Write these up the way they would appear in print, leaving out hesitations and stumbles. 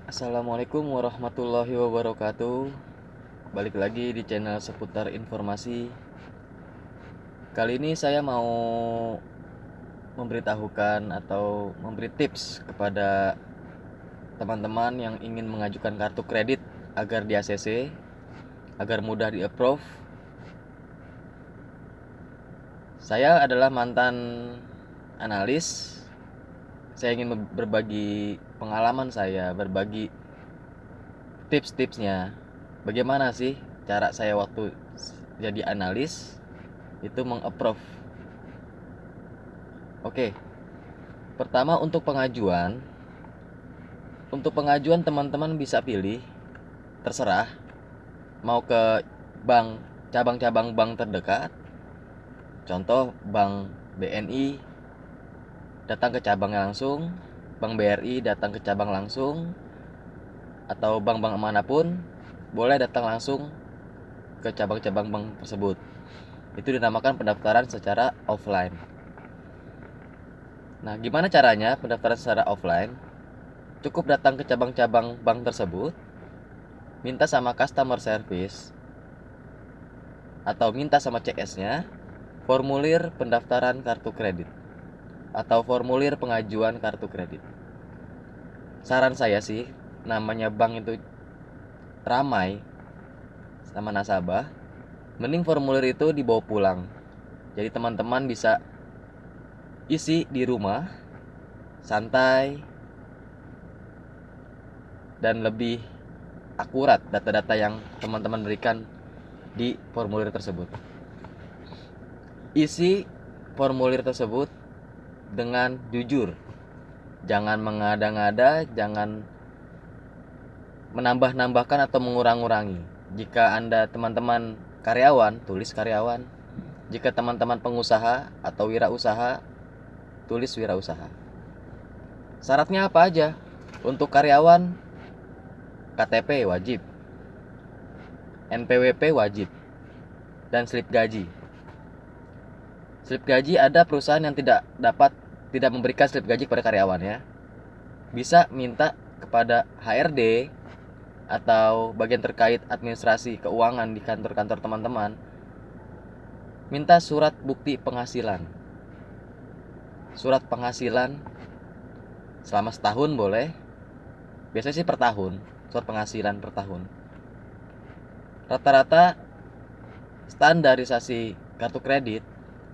Assalamualaikum warahmatullahi wabarakatuh. Balik lagi di channel seputar informasi. Kali ini saya mau memberitahukan atau memberi tips kepada teman-teman yang ingin mengajukan kartu kredit agar di ACC, agar mudah di approve. Saya adalah mantan analis. Saya ingin berbagi pengalaman saya, berbagi tips-tipsnya. Bagaimana sih cara saya waktu jadi analis itu meng-approve. Oke, pertama untuk pengajuan. Untuk pengajuan teman-teman bisa pilih, terserah mau ke bank, cabang-cabang bank terdekat. Contoh bank BNI, datang ke cabangnya langsung. Bank BRI datang ke cabang langsung. Atau bank-bank manapun boleh datang langsung ke cabang-cabang bank tersebut. Itu dinamakan pendaftaran secara offline. Nah, gimana caranya pendaftaran secara offline? Cukup datang ke cabang-cabang bank tersebut, minta sama customer service atau minta sama CS-nya formulir pendaftaran kartu kredit atau formulir pengajuan kartu kredit. Saran saya sih, namanya bank itu ramai sama nasabah, mending formulir itu dibawa pulang. Jadi teman-teman bisa isi di rumah, santai, dan lebih akurat data-data yang teman-teman berikan di formulir tersebut. Isi formulir tersebut dengan jujur. Jangan mengada-ngada, jangan menambah-nambahkan atau mengurang-urangi. Jika Anda teman-teman karyawan, tulis karyawan. Jika teman-teman pengusaha atau wirausaha, tulis wirausaha. Syaratnya apa aja? Untuk karyawan, KTP wajib, NPWP wajib, dan slip gaji. Slip gaji ada perusahaan yang tidak memberikan slip gaji kepada karyawan ya. Bisa minta kepada HRD atau bagian terkait administrasi keuangan di kantor-kantor teman-teman, minta surat bukti penghasilan. Surat penghasilan selama setahun boleh. Biasanya sih per tahun, surat penghasilan per tahun. Rata-rata standarisasi kartu kredit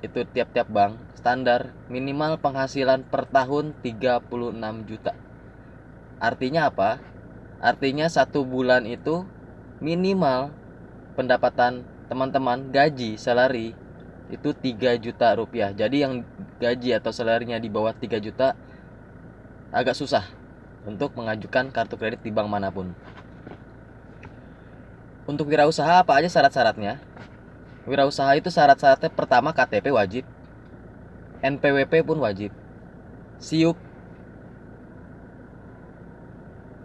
itu tiap-tiap bank standar minimal penghasilan per tahun 36 juta. Artinya apa? Artinya 1 bulan itu minimal pendapatan teman-teman gaji salary itu 3 juta rupiah. Jadi yang gaji atau salarinya di bawah 3 juta agak susah untuk mengajukan kartu kredit di bank manapun. Untuk wirausaha apa aja syarat-syaratnya? Wirausaha itu syarat-syaratnya pertama KTP wajib, NPWP pun wajib, SIUP,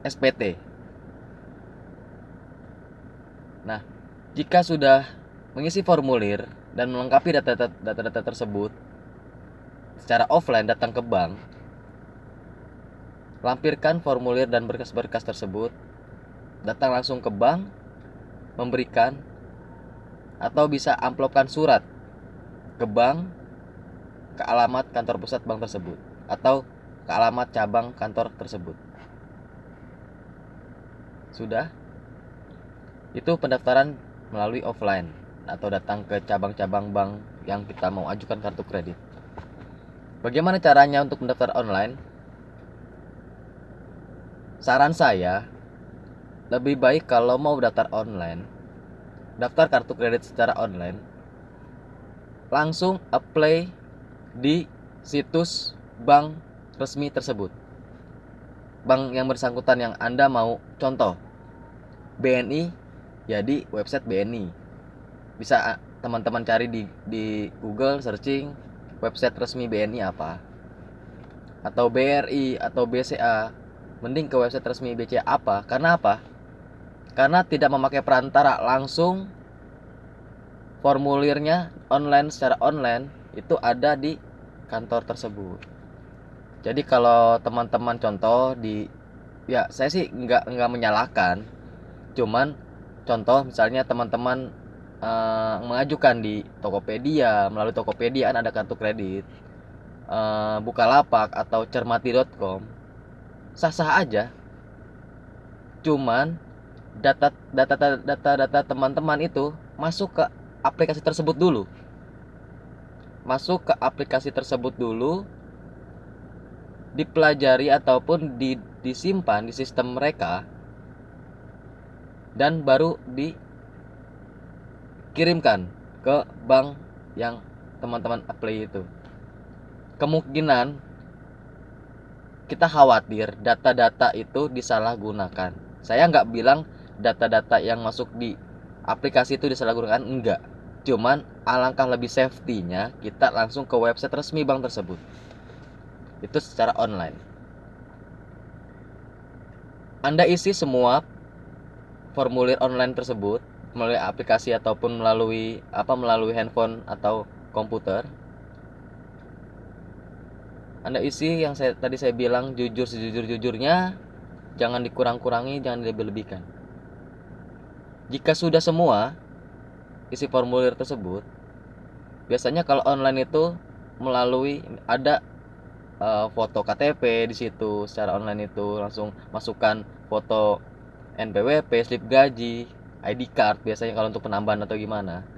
SPT. Nah, jika sudah mengisi formulir dan melengkapi data-data tersebut secara offline, datang ke bank, lampirkan formulir dan berkas-berkas tersebut, datang langsung ke bank, memberikan atau bisa amplopkan surat ke bank, ke alamat kantor pusat bank tersebut atau ke alamat cabang kantor tersebut. Sudah? Itu pendaftaran melalui offline atau datang ke cabang-cabang bank yang kita mau ajukan kartu kredit. Bagaimana caranya untuk mendaftar online? Saran saya, lebih baik kalau mau daftar online, daftar kartu kredit secara online, langsung apply di situs bank resmi tersebut. Bank yang bersangkutan yang Anda mau, contoh BNI, jadi website BNI. Bisa teman-teman cari di Google, searching website resmi BNI apa. Atau BRI atau BCA, mending ke website resmi BCA apa? Karena apa? Karena tidak memakai perantara, langsung formulirnya online, secara online itu ada di kantor tersebut. Jadi kalau teman-teman contoh di Ya, saya sih nggak menyalahkan. Cuman contoh misalnya teman-teman mengajukan di Tokopedia, melalui Tokopedia kan ada kartu kredit, Bukalapak atau cermati.com, sah-sah aja. Cuman data teman-teman itu masuk ke aplikasi tersebut dulu. Masuk ke aplikasi tersebut dulu, dipelajari ataupun disimpan di sistem mereka, dan baru dikirimkan ke bank yang teman-teman apply itu. Kemungkinan kita khawatir data-data itu disalahgunakan. Saya nggak bilang data-data yang masuk di aplikasi itu disalahgunakan, enggak. Cuman alangkah lebih safety-nya kita langsung ke website resmi bank tersebut. Itu secara online. Anda isi semua formulir online tersebut melalui aplikasi ataupun melalui handphone atau komputer. Anda isi yang tadi saya bilang, jujur sejujur-jujurnya, jangan dikurang-kurangi, jangan dilebih-lebihkan. Jika sudah semua isi formulir tersebut, biasanya kalau online itu melalui ada foto KTP di situ. Secara online itu langsung masukkan foto NPWP, slip gaji, ID card biasanya kalau untuk penambahan atau gimana.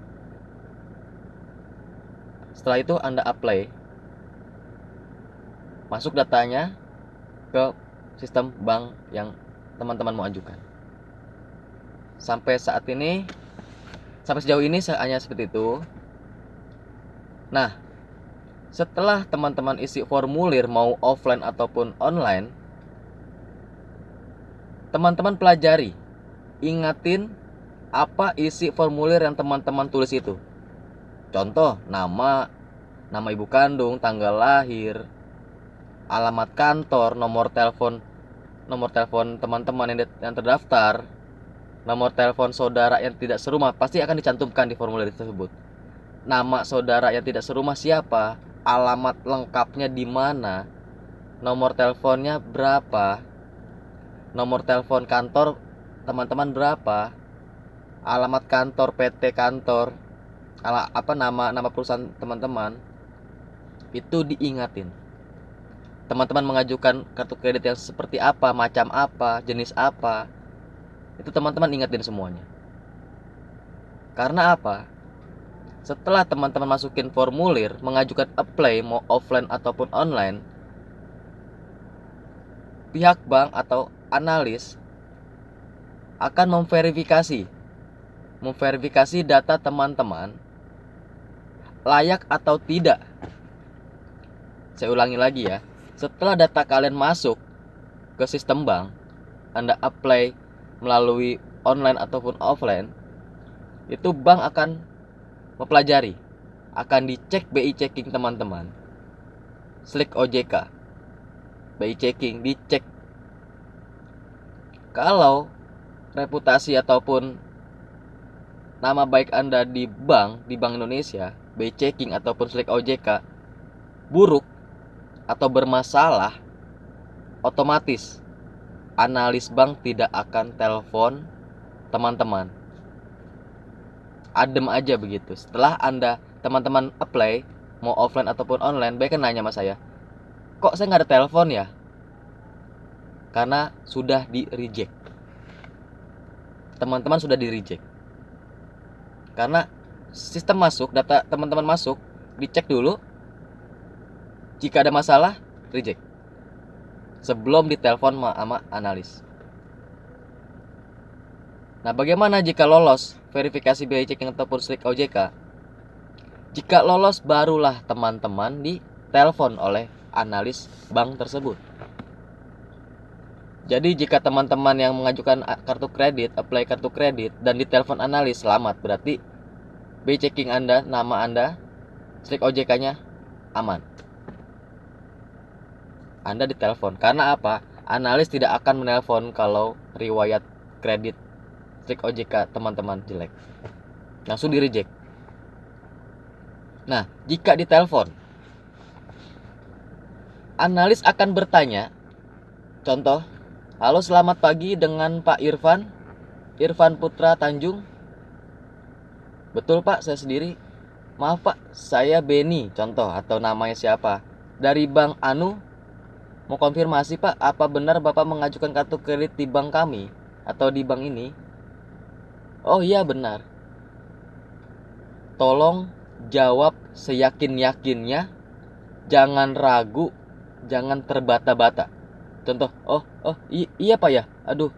Setelah itu Anda apply, masuk datanya ke sistem bank yang teman-teman mau ajukan. Sampai sejauh ini hanya seperti itu. Nah, setelah teman-teman isi formulir mau offline ataupun online, teman-teman pelajari, ingatin apa isi formulir yang teman-teman tulis itu. Contoh, nama ibu kandung, tanggal lahir, alamat kantor, nomor telepon teman-teman yang terdaftar, nomor telepon saudara yang tidak serumah pasti akan dicantumkan di formulir tersebut. Nama saudara yang tidak serumah siapa, alamat lengkapnya di mana, nomor teleponnya berapa, nomor telepon kantor teman-teman berapa, alamat kantor PT kantor, nama perusahaan teman-teman, itu diingatin. Teman-teman mengajukan kartu kredit yang seperti apa, macam apa, jenis apa, itu teman-teman ingatin semuanya. Karena apa? Setelah teman-teman masukin formulir, mengajukan apply mau offline ataupun online, pihak bank atau analis akan memverifikasi data teman-teman layak atau tidak. Saya ulangi lagi ya. Setelah data kalian masuk ke sistem bank, Anda apply melalui online ataupun offline, itu bank akan mempelajari, akan dicek BI checking teman-teman, slik OJK, BI checking dicek. Kalau reputasi ataupun nama baik Anda di bank Indonesia, BI checking ataupun slik OJK buruk atau bermasalah, otomatis analis bank tidak akan telepon teman-teman. Adem aja begitu. Setelah teman-teman apply mau offline ataupun online, baik kan nanya sama saya, kok saya nggak ada telepon ya? Karena sudah di reject. Teman-teman sudah di reject. Karena sistem masuk, data teman-teman masuk, dicek dulu. Jika ada masalah, reject. Sebelum ditelepon sama analis. Nah, bagaimana jika lolos verifikasi BI checking ataupun slik OJK? Jika lolos, barulah teman-teman ditelepon oleh analis bank tersebut. Jadi jika teman-teman yang mengajukan kartu kredit, apply kartu kredit, dan ditelepon analis, selamat. Berarti BI checking Anda, nama Anda, slik OJK-nya aman. Anda ditelepon. Karena apa? Analis tidak akan menelpon kalau riwayat kredit slik OJK teman-teman jelek. Langsung di reject. Nah, jika ditelepon, analis akan bertanya, contoh, Halo, selamat pagi dengan Pak Irfan. Irfan Putra Tanjung. Betul Pak, saya sendiri. Maaf Pak, saya Benny contoh atau namanya siapa. Dari Bank Anu. Mau konfirmasi Pak, apa benar Bapak mengajukan kartu kredit di bank kami atau di bank ini? Oh iya benar. Tolong jawab seyakin-yakinnya. Jangan ragu, jangan terbata-bata. Contoh, iya Pak ya. Aduh,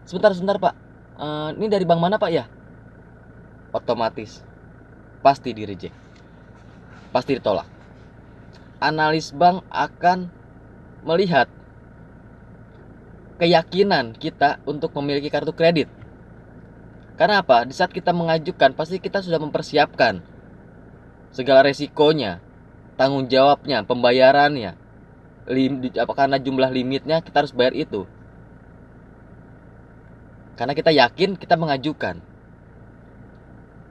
sebentar Pak. Ini dari bank mana Pak ya? Otomatis pasti di reject, pasti ditolak. Analis bank akan melihat keyakinan kita untuk memiliki kartu kredit. Karena apa? Di saat kita mengajukan, pasti kita sudah mempersiapkan segala resikonya, tanggung jawabnya, pembayarannya. Karena jumlah limitnya kita harus bayar itu. Karena kita yakin kita mengajukan.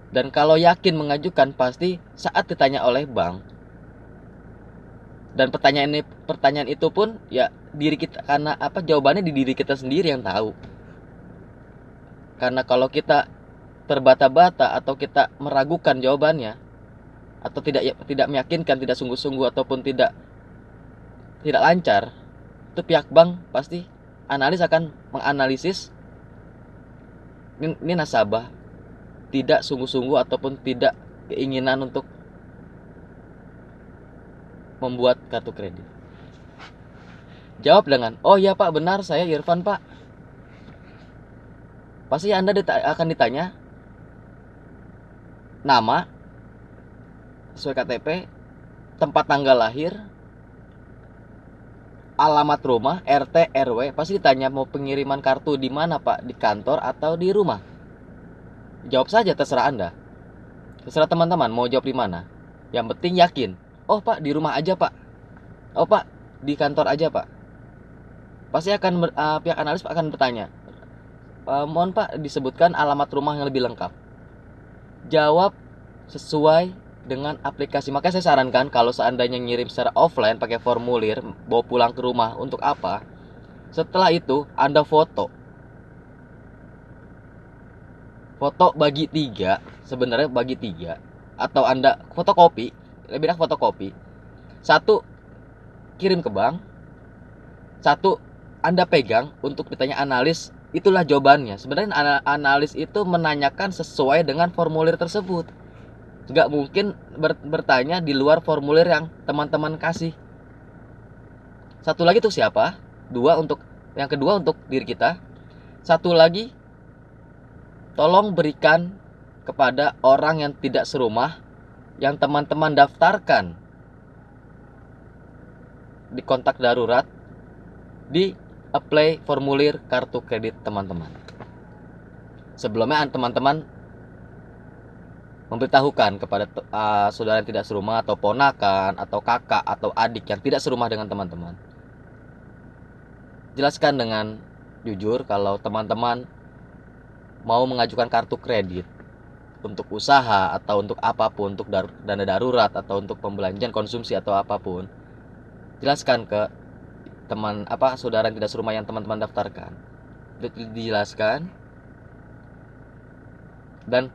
Dan kalau yakin mengajukan, pasti saat ditanya oleh bank, dan pertanyaan itu pun ya diri kita, karena apa, jawabannya di diri kita sendiri yang tahu. Karena kalau kita terbata-bata atau kita meragukan jawabannya, atau tidak meyakinkan, tidak sungguh-sungguh, ataupun tidak lancar, itu pihak bank pasti analis akan menganalisis ini nasabah tidak sungguh-sungguh ataupun tidak keinginan untuk membuat kartu kredit. Jawab dengan, oh iya Pak, benar, saya Irfan Pak. Pasti Anda akan ditanya nama, sesuai KTP, tempat tanggal lahir, alamat rumah, RT, RW. Pasti ditanya mau pengiriman kartu di mana Pak, di kantor atau di rumah. Jawab saja, terserah Anda. Terserah teman-teman mau jawab di mana. Yang penting yakin. Oh Pak, di rumah aja Pak. Oh Pak, di kantor aja Pak. Pasti akan pihak analis akan bertanya, mohon Pak disebutkan alamat rumah yang lebih lengkap. Jawab sesuai dengan aplikasi. Makanya saya sarankan kalau seandainya ngirim secara offline pakai formulir, bawa pulang ke rumah untuk apa? Setelah itu Anda foto bagi 3, sebenarnya bagi 3, atau Anda fotokopi, lebih enak fotokopi. 1 kirim ke bank, 1 Anda pegang untuk ditanya analis, itulah jawabannya. Sebenarnya analis itu menanyakan sesuai dengan formulir tersebut. Nggak mungkin bertanya di luar formulir yang teman-teman kasih. 1 lagi untuk siapa? Yang kedua untuk diri kita. 1 lagi, tolong berikan kepada orang yang tidak serumah, yang teman-teman daftarkan di kontak darurat, di apply formulir kartu kredit teman-teman. Sebelumnya teman-teman memberitahukan kepada saudara yang tidak serumah, atau ponakan, atau kakak, atau adik yang tidak serumah dengan teman-teman. Jelaskan dengan jujur kalau teman-teman mau mengajukan kartu kredit untuk usaha atau untuk apapun, untuk dana darurat atau untuk pembelanjaan konsumsi atau apapun. Jelaskan ke saudara yang tidak serumah yang teman-teman daftarkan. Dijelaskan dan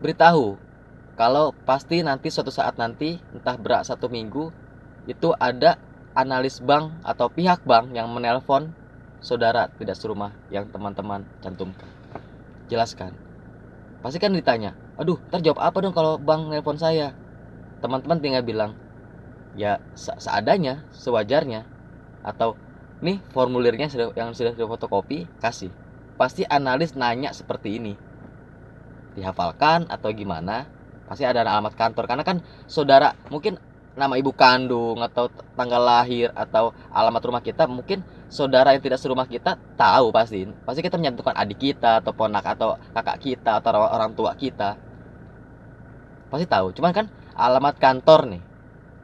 beritahu kalau pasti nanti suatu saat nanti, entah 1 minggu, itu ada analis bank atau pihak bank yang menelpon saudara tidak serumah yang teman-teman cantumkan. Jelaskan. Pasti kan ditanya, aduh ntar jawab apa dong kalau bank nelpon saya? Teman-teman tinggal bilang, ya seadanya, sewajarnya. Atau nih formulirnya yang sudah fotokopi, kasih. Pasti analis nanya seperti ini, dihafalkan atau gimana. Pasti ada alamat kantor, karena kan saudara mungkin nama ibu kandung atau tanggal lahir atau alamat rumah kita, mungkin saudara yang tidak serumah kita tahu. Pasti kita menyantumkan adik kita atau ponak atau kakak kita atau orang tua kita, pasti tahu. Cuman kan alamat kantor nih.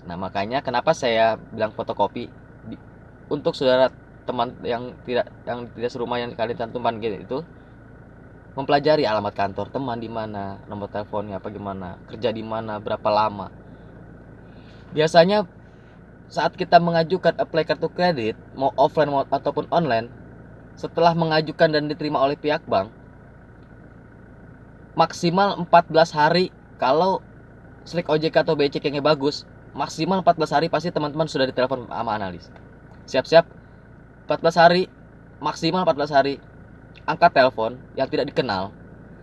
Nah makanya kenapa saya bilang fotokopi untuk saudara teman yang tidak serumah yang kalian cantumkan gitu, itu mempelajari alamat kantor teman di mana, nomor teleponnya apa gimana, kerja di mana, berapa lama. Biasanya saat kita mengajukan apply kartu kredit, mau offline ataupun online, setelah mengajukan dan diterima oleh pihak bank, maksimal 14 hari. Kalau Slik OJK atau BI checkingnya bagus, maksimal 14 hari pasti teman-teman sudah ditelepon sama analis. Siap-siap 14 hari, maksimal 14 hari. Angkat telepon yang tidak dikenal,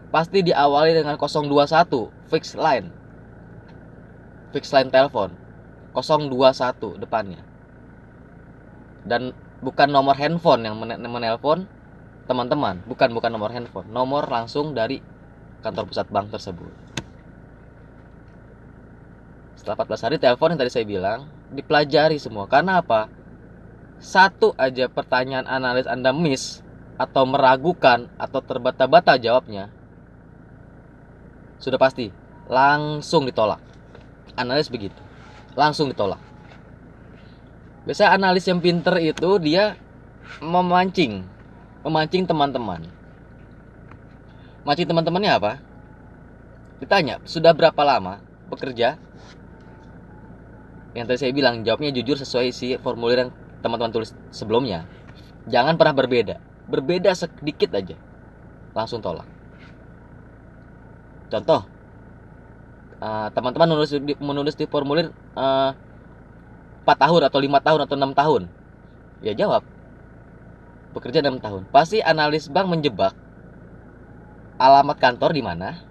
pasti diawali dengan 021 fix line. Fix line telepon 021 depannya. Dan bukan nomor handphone yang menelpon teman-teman, bukan nomor handphone, nomor langsung dari kantor pusat bank tersebut. Setelah 14 hari telepon yang tadi saya bilang, dipelajari semua. Karena apa? Satu aja pertanyaan analis Anda miss atau meragukan atau terbata-bata jawabnya, sudah pasti langsung ditolak. Analis begitu, langsung ditolak. Biasanya analis yang pinter itu dia memancing teman-teman. Mancing teman-temannya apa? Ditanya, sudah berapa lama bekerja? Yang tadi saya bilang, jawabnya jujur sesuai isi formulir yang teman-teman tulis sebelumnya. Jangan pernah berbeda sedikit aja, langsung tolak. Contoh, teman-teman menulis di formulir 4 tahun atau 5 tahun atau 6 tahun. Ya jawab, bekerja 6 tahun. Pasti analis bank menjebak alamat kantor di mana.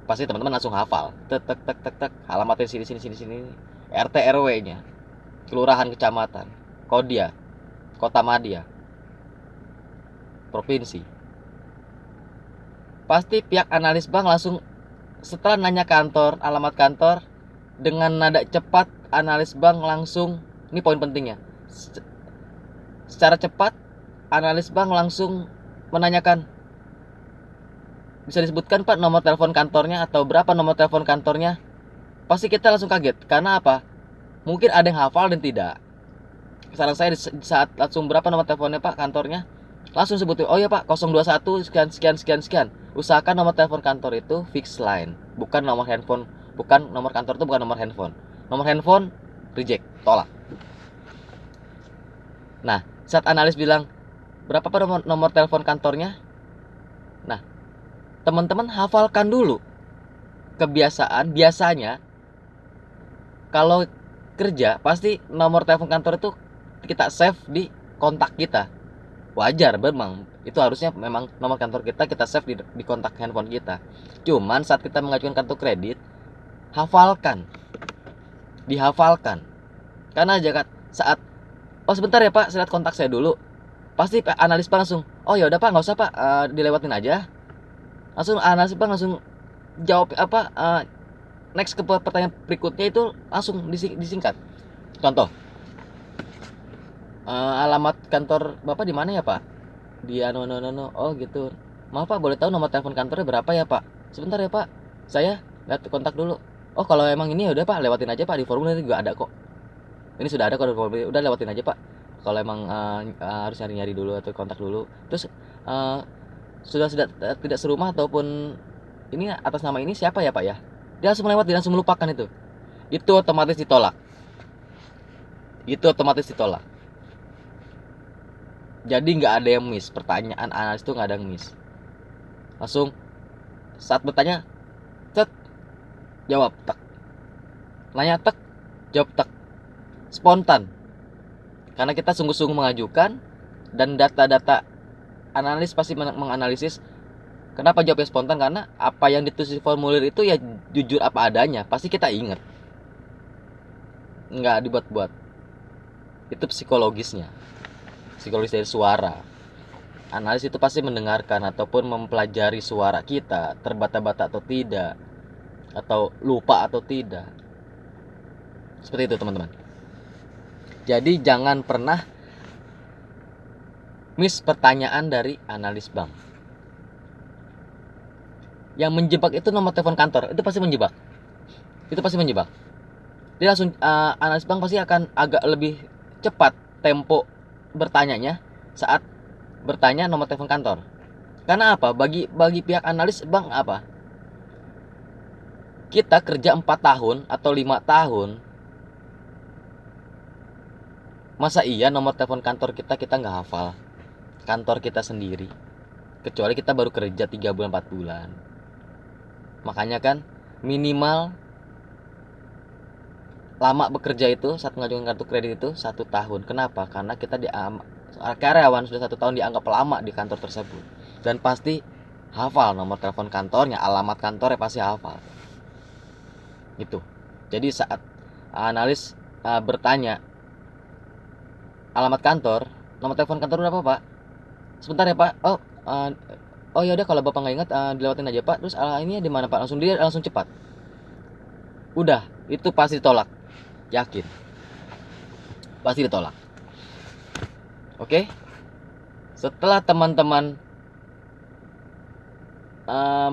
Pasti teman-teman langsung hafal. Tek, alamatnya sini. RT RW-nya, kelurahan, kecamatan, kodia, kota madya, provinsi. Pasti pihak analis bank langsung setelah nanya kantor, alamat kantor, dengan nada cepat analis bank langsung, ini poin pentingnya, secara cepat analis bank langsung menanyakan, bisa disebutkan Pak nomor telepon kantornya atau berapa nomor telepon kantornya. Pasti kita langsung kaget. Karena apa? Mungkin ada yang hafal dan tidak. Saran saya di saat langsung berapa nomor teleponnya Pak kantornya, langsung sebutin, oh ya Pak 021 sekian. Usahakan nomor telepon kantor itu fix line, bukan nomor handphone. Bukan nomor kantor itu bukan nomor handphone. Nomor handphone reject, tolak. Nah, saat analis bilang berapa Pak nomor telepon kantornya, nah teman-teman hafalkan dulu. Kebiasaan biasanya kalau kerja pasti nomor telepon kantor itu kita save di kontak kita. Wajar memang, itu harusnya memang nomor kantor kita save di kontak handphone kita. Cuman saat kita mengajukan kartu kredit, dihafalkan. Karena saat oh sebentar ya Pak, saya lihat kontak saya dulu, pasti analis bank langsung, oh ya udah Pak nggak usah Pak, dilewatin aja. Langsung analis bank langsung jawab next ke pertanyaan berikutnya itu langsung disingkat. Contoh, alamat kantor Bapak di mana ya Pak? Di oh gitu. Maaf Pak, boleh tahu nomor telepon kantornya berapa ya Pak? Sebentar ya Pak, saya lihat kontak dulu. Oh kalau emang ini ya udah Pak, lewatin aja Pak, di formulir juga ada kok. Ini sudah ada kok di formulir, udah lewatin aja Pak. Kalau emang harus nyari dulu atau kontak dulu. Terus sudah tidak serumah ataupun ini atas nama ini siapa ya Pak ya? Dia langsung melewati, langsung melupakan itu. Itu otomatis ditolak. Jadi nggak ada yang miss. Pertanyaan analis itu nggak ada yang miss. Langsung saat bertanya, tek, jawab tek. Nanya tek, jawab tek. Spontan. Karena kita sungguh-sungguh mengajukan dan data-data analis pasti menganalisis. Kenapa jawabnya spontan? Karena apa yang ditulis di formulir itu ya jujur apa adanya. Pasti kita ingat, nggak dibuat-buat. Itu psikologis dari suara. Analis itu pasti mendengarkan ataupun mempelajari suara kita, terbata-bata atau tidak, atau lupa atau tidak. Seperti itu teman-teman. Jadi jangan pernah miss pertanyaan dari analis bank. Yang menjebak itu nomor telepon kantor, itu pasti menjebak. Dia langsung analis bank pasti akan agak lebih cepat tempo bertanyanya saat bertanya nomor telepon kantor. Karena apa? Bagi pihak analis bank apa? Kita kerja 4 tahun atau 5 tahun Masa iya nomor telepon kantor kita nggak hafal? Kantor kita sendiri. Kecuali kita baru kerja 3 bulan 4 bulan. Makanya kan minimal lama bekerja itu saat mengajukan kartu kredit itu 1 tahun. Kenapa? Karena kita karyawan sudah 1 tahun dianggap lama di kantor tersebut, dan pasti hafal nomor telepon kantornya, alamat kantornya pasti hafal. Gitu. Jadi saat analis bertanya alamat kantor, nomor telepon kantor berapa pak? Sebentar ya pak. Oh ya udah, kalau bapak nggak ingat dilewatin aja pak. Terus ini di mana pak? Langsung cepat. Udah, itu pasti ditolak. Yakin. Pasti ditolak. Oke? Setelah teman-teman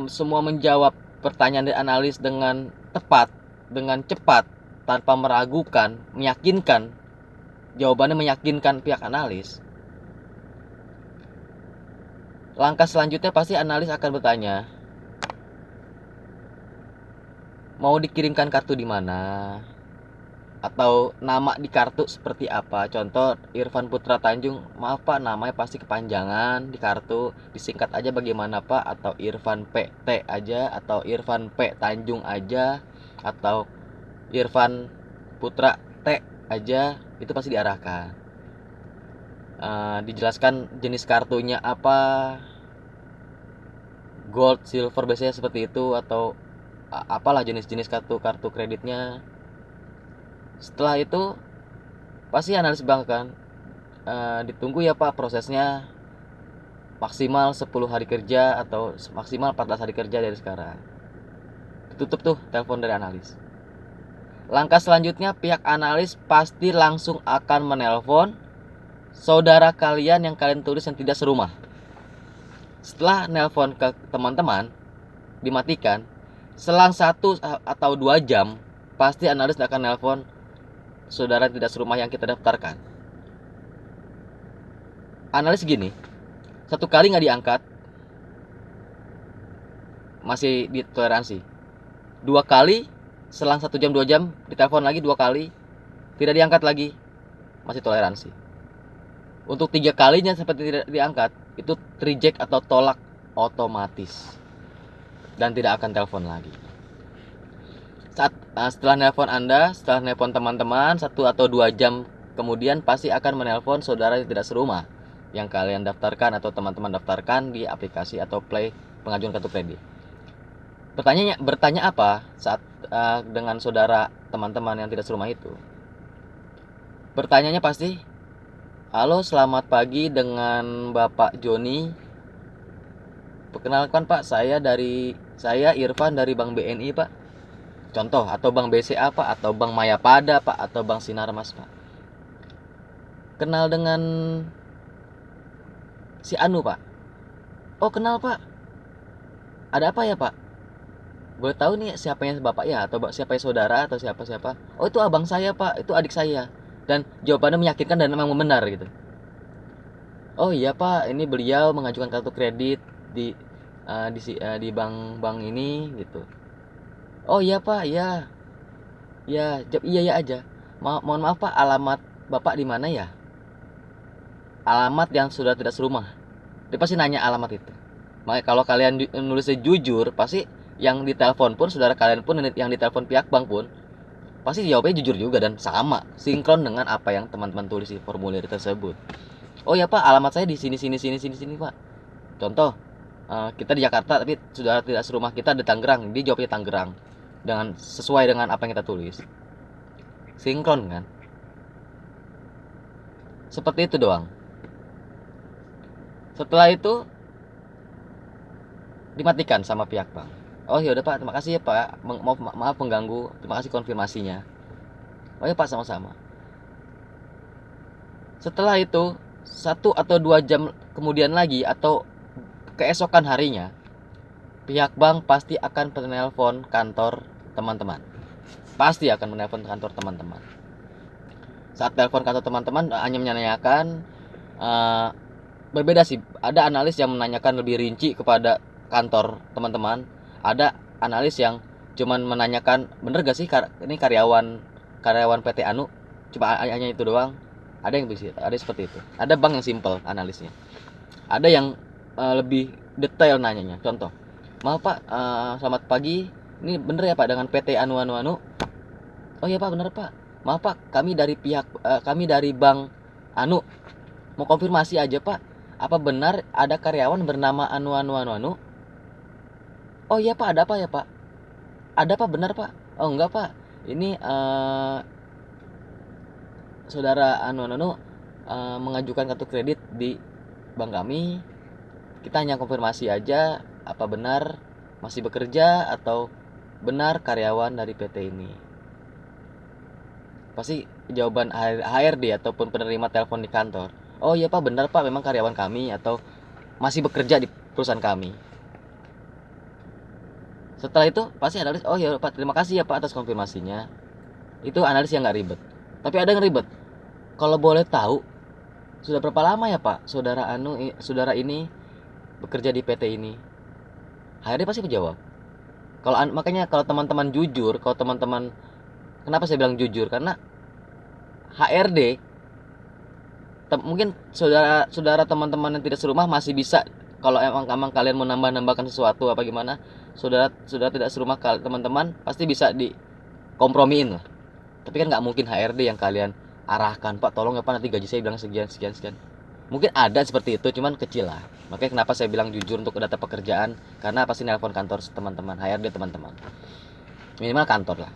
semua menjawab pertanyaan dari analis dengan tepat, dengan cepat, tanpa meragukan, meyakinkan, jawabannya meyakinkan pihak analis, langkah selanjutnya pasti analis akan bertanya, mau dikirimkan kartu di mana? Atau nama di kartu seperti apa? Contoh Irfan Putra Tanjung, maaf pak namanya pasti kepanjangan di kartu, disingkat aja bagaimana pak? Atau Irfan PT aja, atau Irfan P Tanjung aja, atau Irfan Putra T aja, itu pasti diarahkan. Dijelaskan jenis kartunya apa, gold, silver biasanya seperti itu, atau apalah jenis-jenis kartu kreditnya. Setelah itu pasti analis bank kan ditunggu ya pak prosesnya, maksimal 10 hari kerja atau maksimal 14 hari kerja dari sekarang. Ditutup tuh telepon dari analis. Langkah selanjutnya pihak analis pasti langsung akan menelpon saudara kalian yang kalian tulis yang tidak serumah. Setelah nelpon ke teman-teman dimatikan, selang 1 atau 2 jam pasti analis akan nelpon saudara tidak serumah yang kita daftarkan. Analis gini, 1 kali nggak diangkat masih ditoleransi, 2 kali selang 1 jam 2 jam ditelepon lagi 2 kali tidak diangkat lagi masih toleransi. Untuk 3 kalinya seperti tidak diangkat, itu reject atau tolak otomatis dan tidak akan telepon lagi. Setelah nelpon Anda, setelah nelpon teman-teman 1 atau 2 jam kemudian pasti akan menelpon saudara yang tidak serumah yang kalian daftarkan atau teman-teman daftarkan di aplikasi atau play pengajuan kartu kredit. Bertanya apa saat dengan saudara teman-teman yang tidak serumah itu? Bertanyanya pasti, halo selamat pagi dengan Bapak Joni. Perkenalkan Pak, saya Irfan dari Bank BNI Pak. Contoh, atau Bank BCA Pak, atau Bank Mayapada Pak, atau Bank Sinarmas Pak. Kenal dengan si Anu Pak. Oh kenal Pak. Ada apa ya Pak? Boleh tahu nih siapanya Bapak ya, atau siapa saudara, atau siapa? Oh itu abang saya Pak, itu adik saya. Dan jawabannya meyakinkan dan memang benar gitu. Oh iya Pak, ini beliau mengajukan kartu kredit di bank ini gitu. Oh iya Pak, iya. Ya, iya aja. Mohon maaf Pak, alamat Bapak di mana ya? Alamat yang sudah tidak serumah. Dia pasti nanya alamat itu. Makanya kalau kalian nulisnya jujur, pasti yang ditelepon pun, saudara kalian pun yang ditelepon pihak bank pun pasti jawabnya jujur juga dan sama, sinkron dengan apa yang teman-teman tulis di formulir tersebut. Oh ya Pak, alamat saya di sini Pak. Contoh, kita di Jakarta tapi saudara tidak serumah kita di Tangerang, dia jawabnya Tangerang dengan sesuai dengan apa yang kita tulis. Sinkron kan? Seperti itu doang. Setelah itu dimatikan sama pihak bank. Oh ya udah Pak, terima kasih ya Pak. Maaf mengganggu. Terima kasih konfirmasinya. Oh ya Pak, sama-sama. Setelah itu 1 atau 2 jam kemudian lagi atau keesokan harinya, pihak bank pasti akan menelpon kantor teman-teman. Pasti akan menelpon kantor teman-teman. Saat telepon kantor teman-teman hanya menanyakan berbeda sih. Ada analis yang menanyakan lebih rinci kepada kantor teman-teman. Ada analis yang cuman menanyakan, bener gak sih ini karyawan PT Anu? Cuma hanya itu doang. Ada yang bisa, ada seperti itu. Ada bank yang simple analisnya. Ada yang lebih detail nanyanya. Contoh, maaf Pak, selamat pagi. Ini bener ya Pak dengan PT Anu Anu Anu? Oh iya Pak, bener Pak. Maaf Pak, kami dari bank Anu. Mau konfirmasi aja Pak. Apa benar ada karyawan bernama Anu Anu Anu Anu? Oh iya Pak, ada apa ya Pak? Ada Pak, benar Pak. Oh enggak Pak. Ini saudara Anu Anu Anu mengajukan kartu kredit di bank kami. Kita hanya konfirmasi aja apa benar masih bekerja atau benar karyawan dari PT ini. Pasti jawaban HRD ataupun penerima telepon di kantor, oh iya Pak, benar Pak, memang karyawan kami atau masih bekerja di perusahaan kami. Setelah itu pasti analis, oh ya Pak, terima kasih ya Pak atas konfirmasinya. Itu analis yang nggak ribet. Tapi ada yang ribet. Kalau boleh tahu, sudah berapa lama ya Pak saudara ini bekerja di PT ini? HRD pasti menjawab. Makanya kalau teman-teman jujur, kenapa saya bilang jujur? Karena HRD mungkin saudara teman-teman yang tidak serumah masih bisa, kalau emang kalian mau nambahkan sesuatu apa gimana, saudara tidak serumah teman-teman pasti bisa dikompromiin lah. Tapi kan nggak mungkin HRD yang kalian arahkan, Pak tolong ya Pak, nanti gaji saya bilang sekian. Mungkin ada seperti itu, cuman kecil lah. Makanya kenapa saya bilang jujur untuk data pekerjaan, karena pasti nelpon kantor teman-teman, HRD teman-teman, minimal kantor lah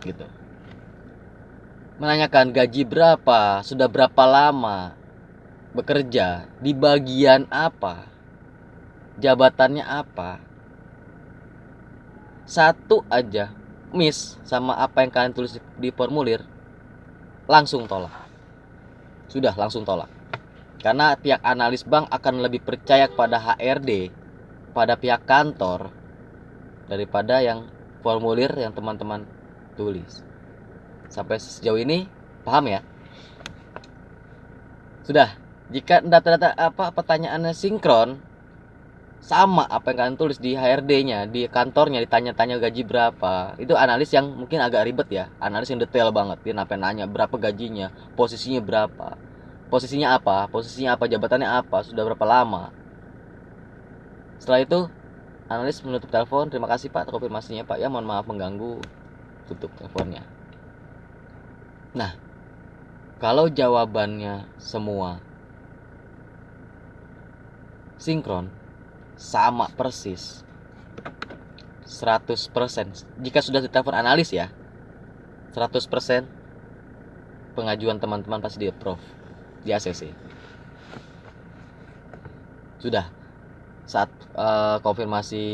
gitu, menanyakan gaji berapa, sudah berapa lama bekerja, di bagian apa, jabatannya apa. Satu aja miss sama apa yang kalian tulis di formulir, langsung tolak. Sudah langsung tolak. Karena pihak analis bank akan lebih percaya kepada HRD, pada pihak kantor, daripada yang formulir yang teman-teman tulis. Sampai sejauh ini paham ya? Sudah. Jika data-data pertanyaannya sinkron sama apa yang kalian tulis di HRD-nya, di kantornya, ditanya-tanya gaji berapa, itu analis yang mungkin agak ribet ya, analis yang detail banget. Dia nanya berapa gajinya, posisinya berapa, posisinya apa, jabatannya apa, sudah berapa lama. Setelah itu analis menutup telepon, terima kasih Pak konfirmasinya Pak, ya mohon maaf mengganggu, tutup teleponnya. Nah, kalau jawabannya semua sinkron, sama persis 100%, jika sudah ditelepon analis ya, 100% pengajuan teman-teman pasti di-approve di ACC. Sudah saat konfirmasi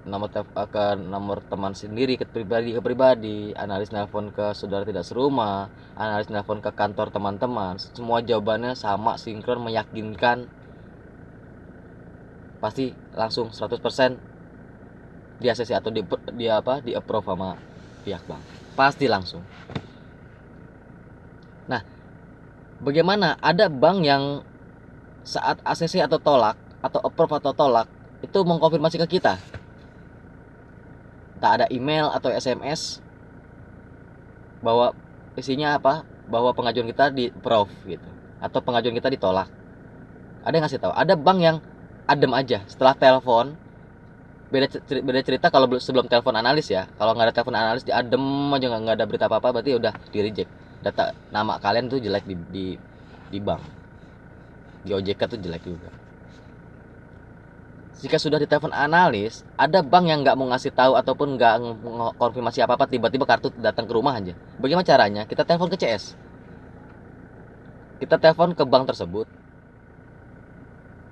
nomor ke nomor teman sendiri, ke pribadi, analis nelpon ke saudara tidak serumah, analis nelpon ke kantor teman-teman, semua jawabannya sama, sinkron, meyakinkan, pasti langsung 100% di ACC atau di approve sama pihak bank, pasti langsung. Nah, bagaimana ada bank yang saat ACC atau tolak, atau approve atau tolak, itu mengkonfirmasi ke kita, tak ada email atau SMS bahwa isinya bahwa pengajuan kita di approve gitu, atau pengajuan kita ditolak. Ada yang ngasih tahu. Ada bank yang adem aja setelah telepon. Beda cerita kalau sebelum telepon analis ya. Kalau nggak ada telepon analis, dia adem aja, nggak ada berita apa berarti udah di reject. Data nama kalian tuh jelek di bank, di OJK tuh jelek juga. Jika sudah ditelepon analis, ada bank yang nggak mau ngasih tahu ataupun nggak konfirmasi apa-apa, tiba-tiba kartu datang ke rumah aja. Bagaimana caranya? Kita telepon ke CS, kita telepon ke bank tersebut,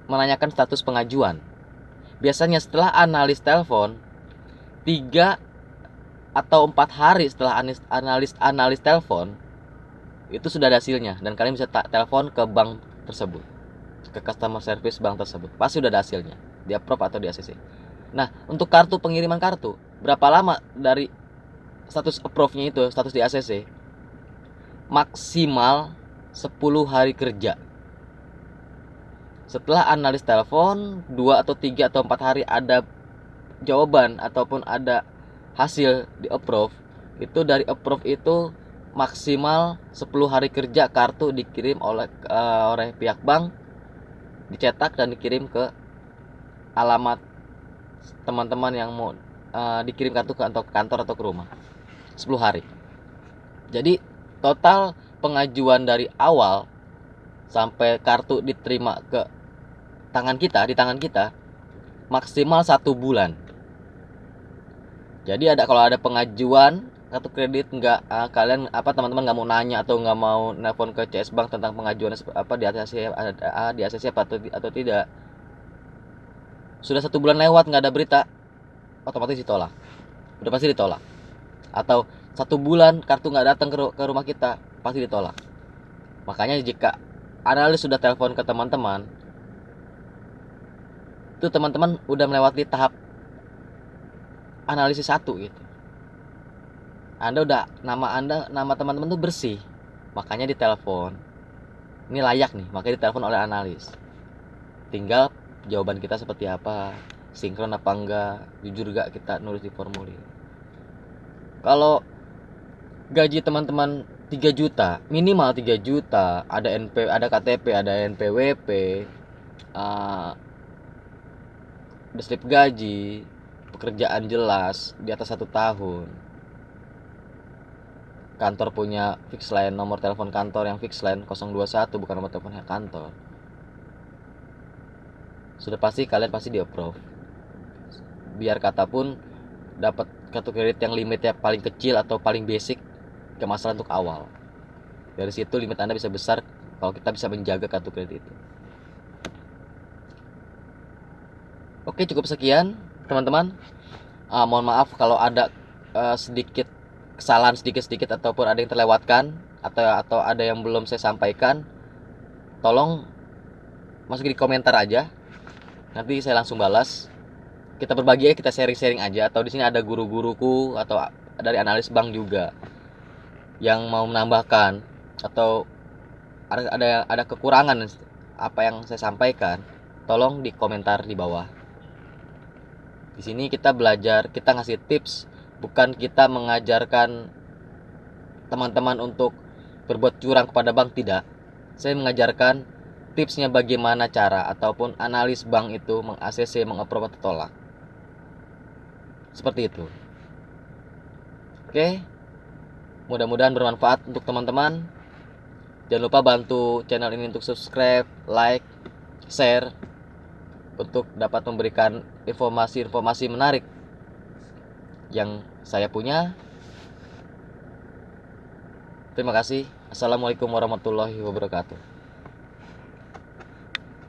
menanyakan status pengajuan. Biasanya setelah analis telepon, 3 atau 4 hari setelah analis telepon, itu sudah ada hasilnya, dan kalian bisa telepon ke bank tersebut, ke customer service bank tersebut, pasti sudah ada hasilnya, di approve atau di ACC. Nah, untuk kartu, pengiriman kartu, berapa lama dari status approve-nya itu, status di ACC? Maksimal 10 hari kerja. Setelah analis telepon, 2 atau 3 atau 4 hari ada jawaban ataupun ada hasil di approve, itu dari approve itu maksimal 10 hari kerja kartu dikirim oleh pihak bank, dicetak dan dikirim ke alamat teman-teman yang mau dikirim kartu ke kantor atau ke rumah. 10 hari. Jadi total pengajuan dari awal sampai kartu diterima ke di tangan kita maksimal 1 bulan. Jadi kalau ada pengajuan kartu kredit kalian teman-teman nggak mau nanya atau nggak mau nelpon ke CS Bank tentang pengajuan di ACC atau tidak, sudah 1 bulan lewat nggak ada berita, otomatis ditolak, udah pasti ditolak. Atau 1 bulan kartu nggak datang ke rumah kita, pasti ditolak. Makanya jika analis sudah telepon ke teman-teman, itu teman-teman udah melewati tahap analisis 1 gitu. Nama teman-teman tuh bersih, makanya ditelepon. Ini layak nih, makanya ditelepon oleh analis. Tinggal jawaban kita seperti apa, sinkron apa enggak, jujur gak kita nulis di formulir. Kalau gaji teman-teman 3 juta, minimal 3 juta, ada KTP, ada NPWP, ada slip gaji, pekerjaan jelas di atas 1 tahun, kantor punya fix line, nomor telepon kantor yang fix line 021, bukan nomor teleponnya kantor, sudah pasti kalian di approve. Biar kata pun dapat kartu kredit yang limitnya paling kecil atau paling basic, gak masalah untuk awal. Dari situ limit Anda bisa besar kalau kita bisa menjaga kartu kredit itu. Oke, cukup sekian teman-teman. Mohon maaf kalau ada sedikit kesalahan sedikit ataupun ada yang terlewatkan atau ada yang belum saya sampaikan. Tolong masukin di komentar aja. Nanti saya langsung balas. Kita berbagi kita sharing-sharing aja, atau di sini ada guru-guruku atau dari analis bank juga yang mau menambahkan atau ada kekurangan apa yang saya sampaikan, tolong di komentar di bawah. Di sini kita belajar, kita ngasih tips, bukan kita mengajarkan teman-teman untuk berbuat curang kepada bank, tidak. Saya mengajarkan tipsnya bagaimana cara ataupun analis bank itu meng-ACC, meng-approve atau tolak. Seperti itu. Oke. Mudah-mudahan bermanfaat untuk teman-teman. Jangan lupa bantu channel ini untuk subscribe, like, share, untuk dapat memberikan informasi-informasi menarik yang saya punya. Terima kasih. Assalamualaikum warahmatullahi wabarakatuh.